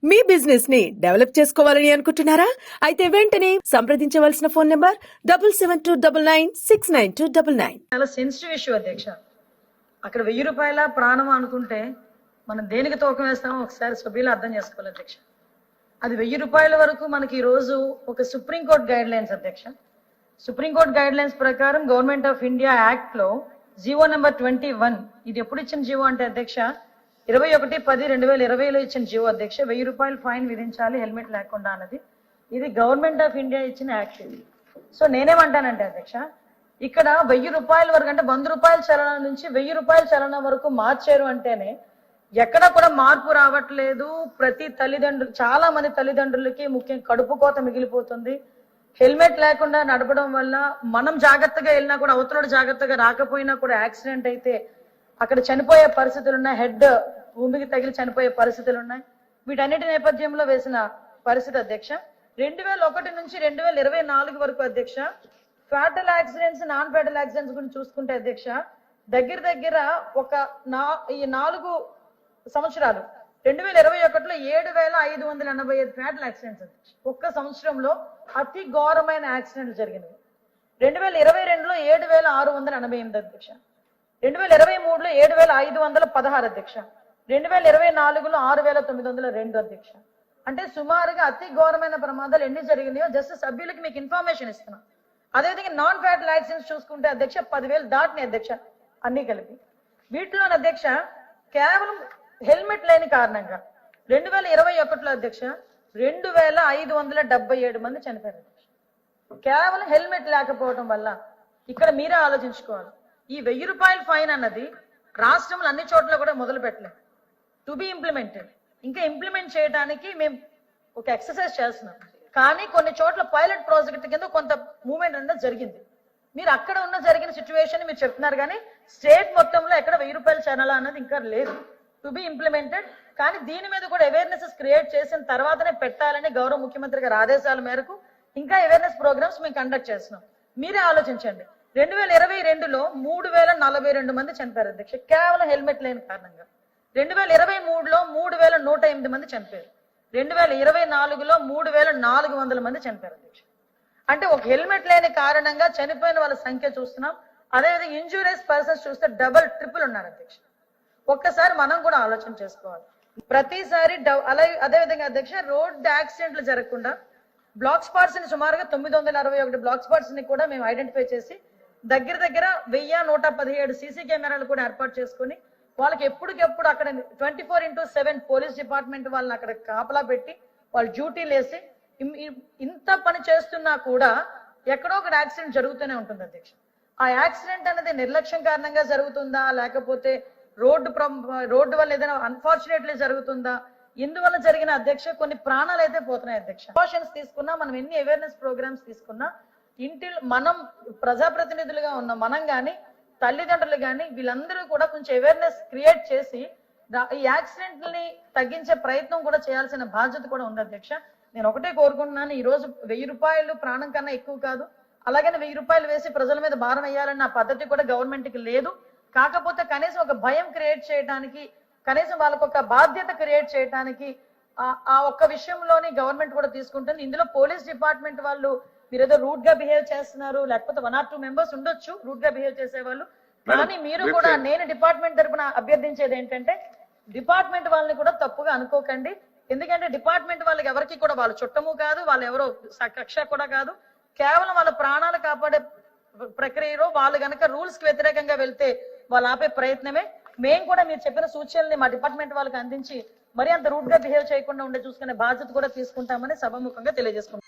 మీ business ని develop చేసుకోవాలని అనుకుంటున్నారా? అయితే వెంటనే సంప్రదించవలసిన ఫోన్ నంబర్ 7729969299. చాలా సెన్సిటివ్ ఇష్యూ అధ్యక్ష. అక్కడ 1000 రూపాయల ప్రాణం అనుకుంటే మనం దేనికి తూకం వేస్తామో ఒకసారి సభ్యులు అర్థం చేసుకోవాలి అధ్యక్ష. అది 1000 రూపాయల వరకు మనకి ఈ రోజు ఒక సుప్రీంకోర్టు గైడ్ లైన్స్ అధ్యక్ష. సుప్రీంకోర్టు గైడ్ లైన్స్ ప్రకారం గవర్నమెంట్ ఆఫ్ ఇండియా యాక్ట్ లో జీవో నెంబర్ 21, ఇది ఎప్పుడు ఇచ్చిన జీవో అంటే అధ్యక్ష 21/10/2020లో ఇచ్చిన జీవో అధ్యక్ష. 1000 రూపాయలు ఫైన్ విధించాలి హెల్మెట్ లేకుండా అన్నది. ఇది గవర్నమెంట్ ఆఫ్ ఇండియా ఇచ్చిన యాక్ట్ ఇది. సో నేనేమంటానంటే అధ్యక్ష, ఇక్కడ 1000 రూపాయల వరకు అంటే 100 రూపాయల చలనం నుంచి 1000 రూపాయల చలనం వరకు మార్చారు అంటేనే ఎక్కడ కూడా మార్పు రావట్లేదు. ప్రతి తల్లిదండ్రులు, చాలా మంది తల్లిదండ్రులకి ముఖ్యం కడుపు కోత మిగిలిపోతుంది. హెల్మెట్ లేకుండా నడపడం వల్ల మనం జాగ్రత్తగా వెళ్ళినా కూడా అవతల జాగ్రత్తగా రాకపోయినా కూడా యాక్సిడెంట్ అయితే అక్కడ చనిపోయే పరిస్థితులు ఉన్నాయి. హెడ్ భూమికి తగిలి చనిపోయే పరిస్థితులు ఉన్నాయి. వీటన్నిటి నేపథ్యంలో వేసిన పరిస్థితి అధ్యక్ష. 2001 నుంచి 2024 వరకు అధ్యక్ష fatal accidents, non fatal accidents గురించి చూసుకుంటే అధ్యక్ష దగ్గర ఒక 4 సంవత్సరాలు 2021లో 7585 ఫ్యాటల్ యాక్సిడెంట్స్ అధ్యక్ష. ఒక్క సంవత్సరంలో అతి ఘోరమైన యాక్సిడెంట్లు జరిగినవి. 2022లో 7688 అధ్యక్ష. 2023లో 7516 అధ్యక్ష. 2024లో 6902 అధ్యక్ష. అంటే సుమారుగా అతి ఘోరమైన ప్రమాదాలు ఎన్ని జరిగినాయో జస్ట్ సభ్యులకి మీకు ఇన్ఫర్మేషన్ ఇస్తున్నాం. అదేవిధంగా నాన్ ఫ్యాటల్ యాక్సిడెంట్స్ చూసుకుంటే అధ్యక్ష 10,000 దాటినాయి అధ్యక్ష అన్ని కలిపి. వీటిలో అధ్యక్ష కేవలం హెల్మెట్ లేని కారణంగా 2021లో అధ్యక్ష 2577 మంది చనిపోయారు అధ్యక్ష. కేవలం హెల్మెట్ లేకపోవడం వల్ల. ఇక్కడ మీరే ఆలోచించుకోవాలి. ఈ 1000 రూపాయల ఫైన్ అన్నది రాష్ట్రంలో అన్ని చోట్ల కూడా మొదలు పెట్టలేదు. To be implemented. ఇంకా ఇంప్లిమెంట్ చేయడానికి మేము ఒక ఎక్సర్సైజ్ చేస్తున్నాం. కానీ కొన్ని చోట్ల పైలట్ ప్రాజెక్ట్ కింద కొంత మూవ్మెంట్ అనేది జరిగింది. మీరు అక్కడ ఉన్న జరిగిన సిచ్యువేషన్ మీరు చెప్తున్నారు, కానీ స్టేట్ మొత్తంలో ఎక్కడ 1000 రూపాయల ఛానల్ అన్నది ఇంకా లేదు. To be implemented. కానీ దీని మీద కూడా అవేర్నెస్ క్రియేట్ చేసిన తర్వాతనే పెట్టాలని గౌరవ ముఖ్యమంత్రి గారి ఆదేశాల మేరకు ఇంకా అవేర్నెస్ ప్రోగ్రామ్స్ మేము కండక్ట్ చేస్తున్నాం. మీరే ఆలోచించండి. 2022లో 3042 మంది చనిపోయారు అధ్యక్ష కేవలం హెల్మెట్ లేని కారణంగా. 2023లో 3108 మంది చనిపోయారు. 2024లో 3400 మంది చనిపోయారు అధ్యక్ష. అంటే ఒక హెల్మెట్ లేని కారణంగా చనిపోయిన వాళ్ళ సంఖ్య చూస్తున్నాం. అదేవిధంగా ఇంజూరియస్ పర్సన్స్ చూస్తే డబల్ ట్రిపుల్ ఉన్నారు అధ్యక్ష. ఒక్కసారి మనం కూడా ఆలోచన చేసుకోవాలి. ప్రతిసారి అదేవిధంగా అధ్యక్ష రోడ్ యాక్సిడెంట్లు జరగకుండా బ్లాక్ స్పాట్స్ ని సుమారుగా 961 బ్లాక్ స్పాట్స్ ని కూడా మేము ఐడెంటిఫై చేసి దగ్గర 1117 సీసీ కెమెరాలు కూడా ఏర్పాటు చేసుకుని వాళ్ళకి ఎప్పటికెప్పుడు అక్కడ 24/7 పోలీస్ డిపార్ట్మెంట్ వాళ్ళని అక్కడ కాపలా పెట్టి వాళ్ళు డ్యూటీలు వేసి ఇంత పని చేస్తున్నా కూడా ఎక్కడో ఒక యాక్సిడెంట్ జరుగుతూనే ఉంటుంది అధ్యక్ష. ఆ యాక్సిడెంట్ అనేది నిర్లక్ష్యం కారణంగా జరుగుతుందా, లేకపోతే రోడ్డు వల్ల ఏదైనా అన్ఫార్చునేట్లీ జరుగుతుందా, ఇందువల్ల జరిగిన అధ్యక్ష కొన్ని ప్రాణాలు అయితే పోతున్నాయి అధ్యక్ష. ప్రికాషన్స్ తీసుకున్నా, మనం ఎన్ని అవేర్నెస్ ప్రోగ్రామ్స్ తీసుకున్నా మనం ప్రజాప్రతినిధులుగా ఉన్న మనం కానీ తల్లిదండ్రులు కానీ వీళ్ళందరూ కూడా కొంచెం అవేర్నెస్ క్రియేట్ చేసి ఈ యాక్సిడెంట్ని తగ్గించే ప్రయత్నం కూడా చేయాల్సిన బాధ్యత కూడా ఉంది అధ్యక్ష. నేను ఒకటే కోరుకుంటున్నాను, ఈ రోజు 1000 రూపాయలు ప్రాణం కన్నా ఎక్కువ కాదు. అలాగని 1000 రూపాయలు వేసి ప్రజల మీద భారం వేయాలన్న పద్ధతి కూడా గవర్నమెంట్కి లేదు. కాకపోతే కనీసం ఒక భయం క్రియేట్ చేయడానికి, కనీసం వాళ్ళకు ఒక బాధ్యత క్రియేట్ చేయడానికి ఆ ఒక్క విషయంలోని గవర్నమెంట్ కూడా తీసుకుంటుంది. ఇందులో పోలీస్ డిపార్ట్మెంట్ వాళ్ళు మీరు ఏదో రూట్ గా బిహేవ్ చేస్తున్నారు, లేకపోతే 1 or 2 మెంబర్స్ ఉండొచ్చు రూట్ గా బిహేవ్ చేసేవాళ్ళు. కానీ మీరు కూడా, నేను డిపార్ట్మెంట్ తరఫున అభ్యర్థించేది ఏంటంటే డిపార్ట్మెంట్ వాళ్ళని కూడా తప్పుగా అనుకోకండి. ఎందుకంటే డిపార్ట్మెంట్ వాళ్ళకి ఎవరికి కూడా వాళ్ళ చుట్టము కాదు, వాళ్ళు ఎవరో కక్ష కూడా కాదు. కేవలం వాళ్ళ ప్రాణాలు కాపాడే ప్రక్రియలో వాళ్ళు గనక రూల్స్ కి వ్యతిరేకంగా వెళ్తే వాళ్ళు ఆపే ప్రయత్నమే. మేము కూడా మీరు చెప్పిన సూచనల్ని మా డిపార్ట్మెంట్ వాళ్ళకి అందించి మరి అంత రూట్ గా బిహేవ్ చేయకుండా ఉండే చూసుకునే బాధ్యత కూడా తీసుకుంటామని సభాముఖంగా తెలియజేసుకుంటాం.